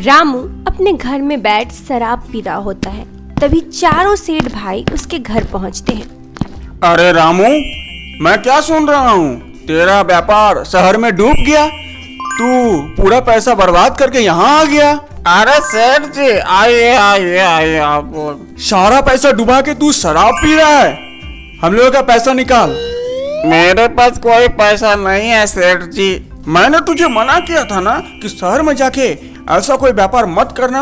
रामू अपने घर में बैठ शराब पी रहा होता है। तभी चारों सेठ भाई उसके घर पहुंचते हैं। अरे रामू, मैं क्या सुन रहा हूँ, तेरा व्यापार शहर में डूब गया, तू पूरा पैसा बर्बाद करके यहाँ आ गया। अरे सेठ जी, आइए आइए आइए, आप बोल। सारा पैसा डुबा के तू शराब पी रहा है, हम लोगों का पैसा निकाल। मेरे पास कोई पैसा नहीं है सेठ जी। मैंने तुझे मना किया था ना कि शहर में जाके ऐसा कोई व्यापार मत करना,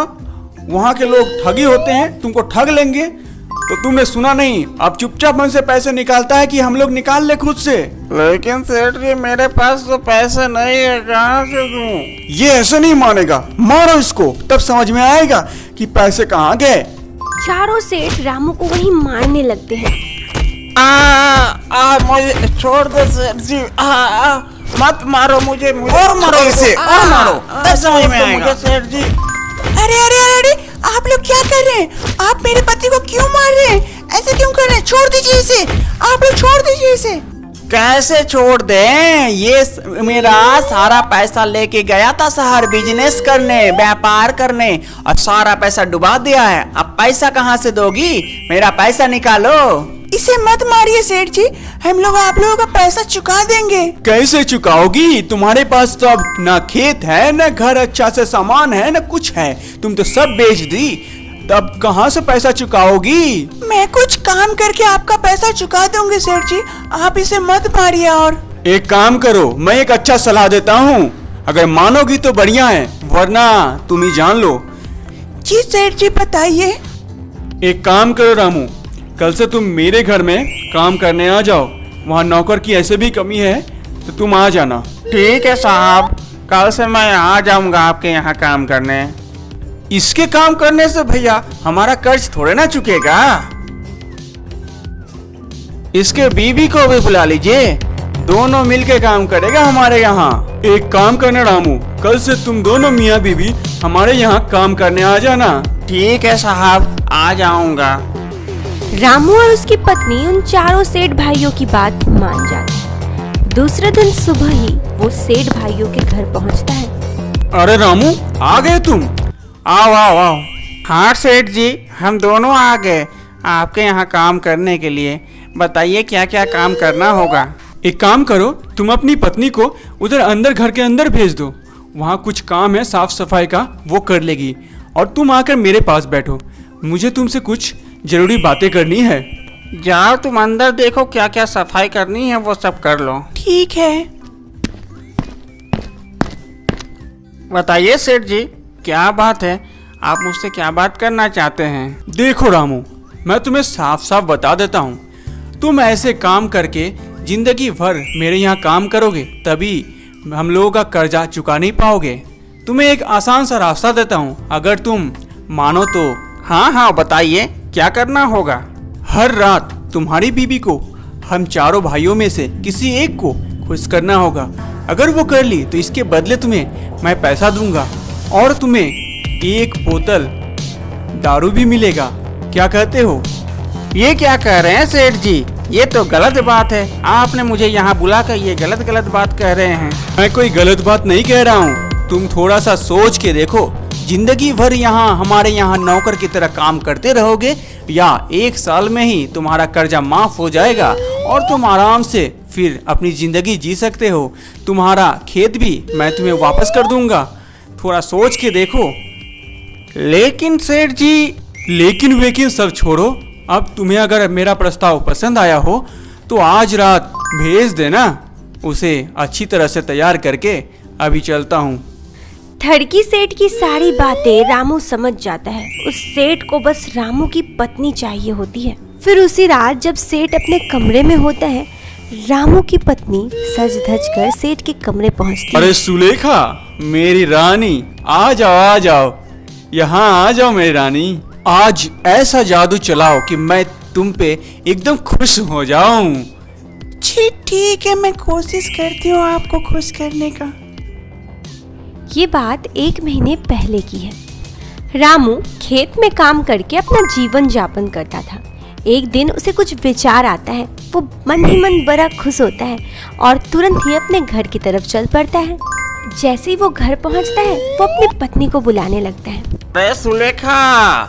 वहाँ के लोग ठगी होते हैं, तुमको ठग लेंगे। तो तुमने सुना नहीं, अब चुपचाप मन से पैसे निकालता है कि हम लोग निकाल ले खुद से। लेकिन सेठ जी, मेरे पास तो पैसे नहीं है, कहाँ से दूं? ये ऐसे नहीं मानेगा, मारो इसको, तब समझ में आएगा कि पैसे कहाँ गए। चारों सेठ रामू को वहीं मारने लगते हैं। मुझे छोड़ दो सेठ जी। मत मारो मुझे, और मारो इसे, और मारो, तब समझ में आएगा। मुझे सेठ जी। अरे अरे अरे, आप लोग क्या कर रहे हैं? आप मेरे पति को क्यों मार रहे हैं? ऐसे क्यों कर रहे हैं? छोड़ दीजिए इसे, आप लोग छोड़ दीजिए इसे। कैसे छोड़ दें? ये मेरा सारा पैसा लेके गया था शहर बिजनेस करने, व्यापार करने, और सारा पैसा डुबा दिया है। अब पैसा कहाँ से दोगी? मेरा पैसा निकालो। इसे मत मारिए सेठ जी, हम लोग आप लोगों का पैसा चुका देंगे। कैसे चुकाओगी? तुम्हारे पास तो अब ना खेत है, ना घर अच्छा से सामान है, ना कुछ है, तुम तो सब बेच दी, तब कहाँ से पैसा चुकाओगी? मैं कुछ काम करके आपका पैसा चुका दूंगी सेठ जी, आप इसे मत मारिए। और एक काम करो, मैं एक अच्छा सलाह देता हूँ, अगर मानोगी तो बढ़िया है, वरना तुम ही जान लो। जी सेठ जी, बताइए। एक काम करो रामू, कल से तुम मेरे घर में काम करने आ जाओ, वहाँ नौकर की ऐसे भी कमी है, तो तुम आ जाना। ठीक है साहब, कल से मैं आ जाऊंगा आपके यहाँ काम करने। इसके काम करने से भैया हमारा कर्ज थोड़े ना चुकेगा। इसके बीवी को भी बुला लीजिए, दोनों मिलके काम करेगा हमारे यहाँ। एक काम करना रामू, कल से तुम दोनों मियाँ बीवी हमारे यहाँ काम करने आ जाना। ठीक है साहब, आ जाऊंगा। रामू और उसकी पत्नी उन चारों सेठ भाइयों की बात मान जाती है। दूसरे दिन सुबह ही वो सेठ भाइयों के घर पहुंचता है। अरे रामू, आ गए तुम? आओ आओ आओ। हाँ सेठ जी, हम दोनों आ गए आपके यहाँ काम करने के लिए। बताइए क्या क्या काम करना होगा। एक काम करो, तुम अपनी पत्नी को उधर अंदर घर के अंदर भेज दो, वहाँ कुछ काम है साफ सफाई का, वो कर लेगी। और तुम आकर मेरे पास बैठो, मुझे तुमसे कुछ जरूरी बातें करनी है। जाओ तुम अंदर देखो, क्या क्या सफाई करनी है वो सब कर लो। ठीक है। बताइए सेठ जी, क्या बात है? आप मुझसे क्या बात करना चाहते हैं? देखो रामू, मैं तुम्हें साफ साफ बता देता हूँ, तुम ऐसे काम करके जिंदगी भर मेरे यहाँ काम करोगे, तभी हम लोगों का कर्जा चुका नहीं पाओगे। तुम्हें एक आसान सा रास्ता देता हूँ, अगर तुम मानो तो। हाँ हाँ, बताइए क्या करना होगा। हर रात तुम्हारी बीबी को हम चारों भाइयों में से किसी एक को खुश करना होगा। अगर वो कर ली तो इसके बदले तुम्हें मैं पैसा दूंगा और तुम्हें एक बोतल दारू भी मिलेगा। क्या कहते हो? ये क्या कह रहे हैं सेठ जी? ये तो गलत बात है। आपने मुझे यहाँ बुलाकर ये गलत गलत बात कह रहे हैं। मैं कोई गलत बात नहीं कह रहा हूँ, तुम थोड़ा सा सोच के देखो, जिंदगी भर यहाँ हमारे यहाँ नौकर की तरह काम करते रहोगे, या एक साल में ही तुम्हारा कर्जा माफ हो जाएगा और तुम आराम से फिर अपनी जिंदगी जी सकते हो। तुम्हारा खेत भी मैं तुम्हें वापस कर दूंगा, थोड़ा सोच के देखो। लेकिन सेठ जी। लेकिन वेकिन सब छोड़ो, अब तुम्हें अगर मेरा प्रस्ताव पसंद आया हो तो आज रात भेज देना उसे अच्छी तरह से तैयार करके। अभी चलता हूँ। ठड़की सेठ की सारी बातें रामू समझ जाता है। उस सेठ को बस रामू की पत्नी चाहिए होती है। फिर उसी रात जब सेठ अपने कमरे में होता है, रामू की पत्नी सज धज कर सेठ के कमरे पहुंचती है। अरे सुलेखा, मेरी रानी, आ जाओ आ जाओ, यहाँ आ जाओ मेरी रानी। आज ऐसा जादू चलाओ कि मैं तुम पे एकदम खुश हो जाऊं। जी ठीक है, मैं कोशिश करती हूँ आपको खुश करने का। ये बात 1 महीने पहले की है। रामू खेत में काम करके अपना जीवन यापन करता था। एक दिन उसे कुछ विचार आता है। वो मन ही मन बड़ा खुश होता है और तुरंत ही अपने घर की तरफ चल पड़ता है। जैसे ही वो घर पहुंचता है वो अपनी पत्नी को बुलाने लगता है। अरे सुलेखा,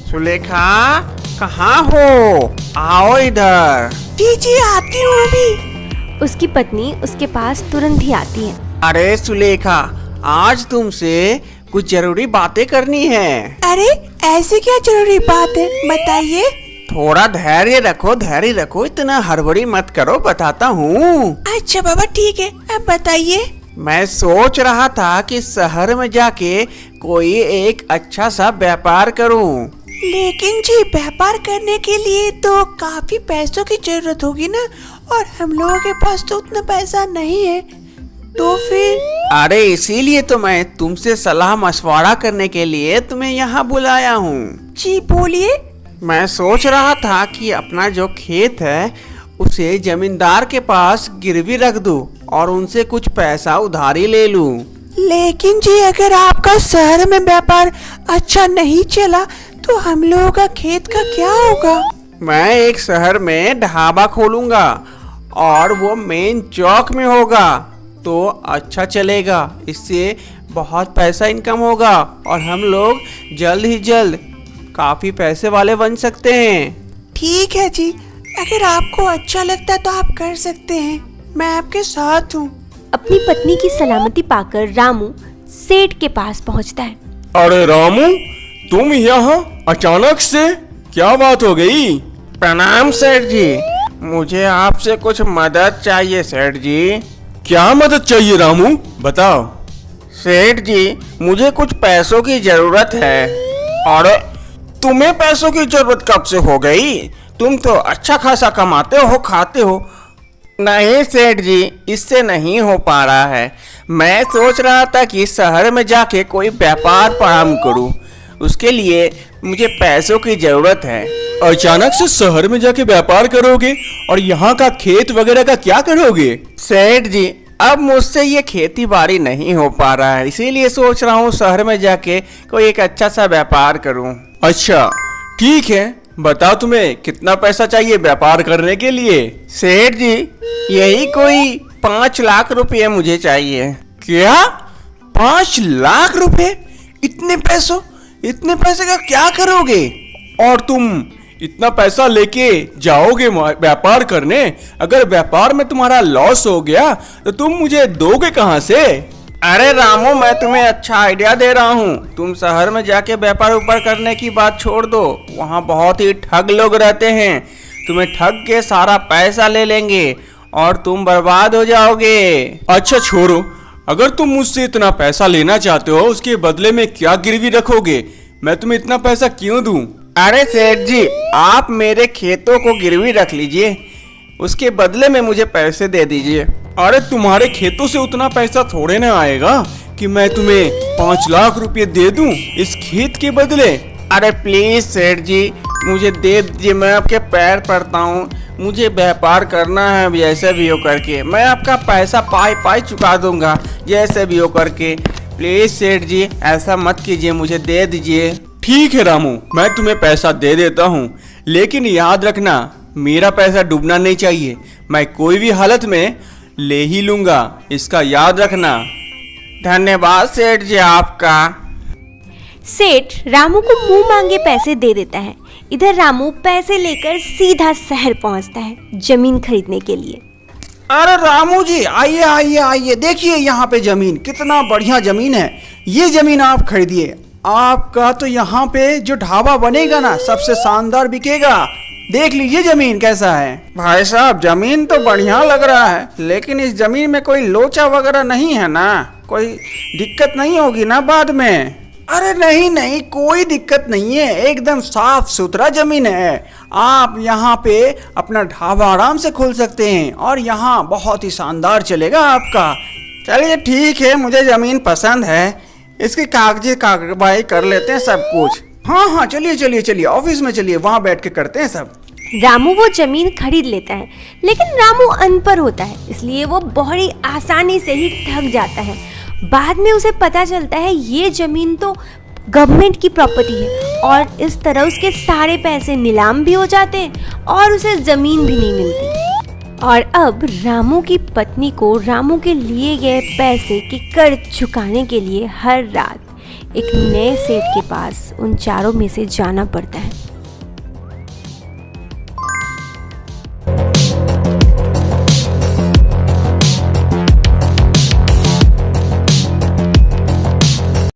सुलेखा कहाँ हो? आओ इधर। जी जी आती हूँ अभी। उसकी पत्नी उसके पास तुरंत ही आती है। अरे सुलेखा, आज तुमसे कुछ जरूरी बातें करनी है। अरे ऐसी क्या जरूरी बात है, बताइए। थोड़ा धैर्य रखो, इतना हड़बड़ी मत करो, बताता हूँ। अच्छा बाबा ठीक है, अब बताइए। मैं सोच रहा था कि शहर में जाके कोई एक अच्छा सा व्यापार करूँ। लेकिन जी व्यापार करने के लिए तो काफी पैसों की जरूरत होगी ना, और हम लोगों के पास तो उतना पैसा नहीं है, तो फिर। अरे इसीलिए तो मैं तुमसे सलाह मशवरा करने के लिए तुम्हें यहाँ बुलाया हूँ। जी बोलिए। मैं सोच रहा था कि अपना जो खेत है उसे जमींदार के पास गिरवी रख दूं और उनसे कुछ पैसा उधारी ले लूं। लेकिन जी अगर आपका शहर में व्यापार अच्छा नहीं चला तो हम लोगों का खेत का क्या होगा? मैं एक शहर में ढाबा खोलूंगा और वो मेन चौक में होगा, तो अच्छा चलेगा। इससे बहुत पैसा इनकम होगा और हम लोग जल्द ही जल्द काफी पैसे वाले बन सकते हैं। ठीक है जी, अगर आपको अच्छा लगता है तो आप कर सकते हैं, मैं आपके साथ हूँ। अपनी पत्नी की सलामती पाकर रामू सेठ के पास पहुंचता है। अरे रामू, तुम यहाँ अचानक से, क्या बात हो गई? प्रणाम सेठ जी, मुझे आपसे कुछ मदद चाहिए सेठ जी। क्या मदद चाहिए रामू, बताओ। सेठ जी, मुझे कुछ पैसों की जरूरत है। और तुम्हें पैसों की जरूरत कब से हो गई? तुम तो अच्छा खासा कमाते हो, खाते हो। नहीं सेठ जी, इससे नहीं हो पा रहा है। मैं सोच रहा था कि शहर में जाके कोई व्यापार प्रारंभ करूं। उसके लिए मुझे पैसों की जरूरत है। अचानक से शहर में जाके व्यापार करोगे और यहाँ का खेत वगैरह का क्या करोगे? सेठ जी, अब मुझसे ये खेती बाड़ी नहीं हो पा रहा है, इसीलिए सोच रहा हूँ शहर में जाके कोई एक अच्छा सा व्यापार करूँ। अच्छा ठीक है, बताओ तुम्हें कितना पैसा चाहिए व्यापार करने के लिए? सेठ जी, यही कोई 5 लाख रुपए मुझे चाहिए। क्या 5 लाख रुपए? इतने पैसे का क्या करोगे? और तुम इतना पैसा लेके जाओगे व्यापार करने? अगर व्यापार में तुम्हारा लॉस हो गया तो तुम मुझे दोगे कहाँ से? अरे रामू, मैं तुम्हें अच्छा आइडिया दे रहा हूँ। तुम शहर में जाके व्यापार ऊपर करने की बात छोड़ दो, वहाँ बहुत ही ठग लोग रहते हैं। तुम्हें ठग के सारा पैसा ले लेंगे और तुम बर्बाद हो जाओगे। अच्छा छोड़ो, अगर तुम मुझसे इतना पैसा लेना चाहते हो, उसके बदले में क्या गिरवी रखोगे? मैं तुम्हें इतना पैसा क्यों दूं? अरे सेठ जी, आप मेरे खेतों को गिरवी रख लीजिए, उसके बदले में मुझे पैसे दे दीजिए। अरे तुम्हारे खेतों से उतना पैसा थोड़े ना आएगा कि मैं तुम्हें 5 लाख रुपए दे दूं इस खेत के बदले। अरे प्लीज सेठ जी, मुझे दे दीजिए, मैं आपके पैर पड़ता हूँ। मुझे व्यापार करना है जैसे भी हो करके। मैं आपका पैसा पाई चुका दूंगा जैसे भी हो करके। प्लीज सेठ जी, ऐसा मत कीजिए, मुझे दे दीजिए। ठीक है रामू, मैं तुम्हें पैसा दे देता हूँ, लेकिन याद रखना मेरा पैसा डूबना नहीं चाहिए। मैं कोई भी हालत में ले ही लूंगा, इसका याद रखना। धन्यवाद सेठ जी आपका। सेठ रामू को मुंह मांगे पैसे दे देता है। इधर रामू पैसे लेकर सीधा शहर पहुंचता है जमीन खरीदने के लिए। अरे रामू जी, आइए आइए आइए, देखिए यहाँ पे जमीन, कितना बढ़िया जमीन है। ये जमीन आप खरीदिए। आपका तो यहाँ पे जो ढाबा बनेगा ना, सबसे शानदार बिकेगा। देख लीजिए जमीन कैसा है। भाई साहब, जमीन तो बढ़िया लग रहा है, लेकिन इस जमीन में कोई लोचा वगैरह नहीं है ना? कोई दिक्कत नहीं होगी ना बाद में? अरे नहीं नहीं, कोई दिक्कत नहीं है, एकदम साफ सुथरा जमीन है। आप यहाँ पे अपना ढाबा आराम से खोल सकते हैं और यहाँ बहुत ही शानदार चलेगा आपका। चलिए ठीक है, मुझे जमीन पसंद है। इसकी कागजी कार्रवाई कर लेते हैं सब कुछ। हाँ हाँ, चलिए चलिए चलिए, ऑफिस में चलिए, वहाँ बैठ के करते हैं सब। रामू वो जमीन खरीद लेता है, लेकिन रामू अनपढ़ होता है, इसलिए वो बड़ी आसानी से ही ठग जाता है। बाद में उसे पता चलता है ये जमीन तो गवर्नमेंट की प्रॉपर्टी है और इस तरह उसके सारे पैसे नीलाम भी हो जाते हैं और उसे जमीन भी नहीं मिलती। और अब रामू की पत्नी को रामू के लिए गए पैसे के कर्ज चुकाने के लिए हर रात एक नए सेठ के पास उन चारों में से जाना पड़ता है।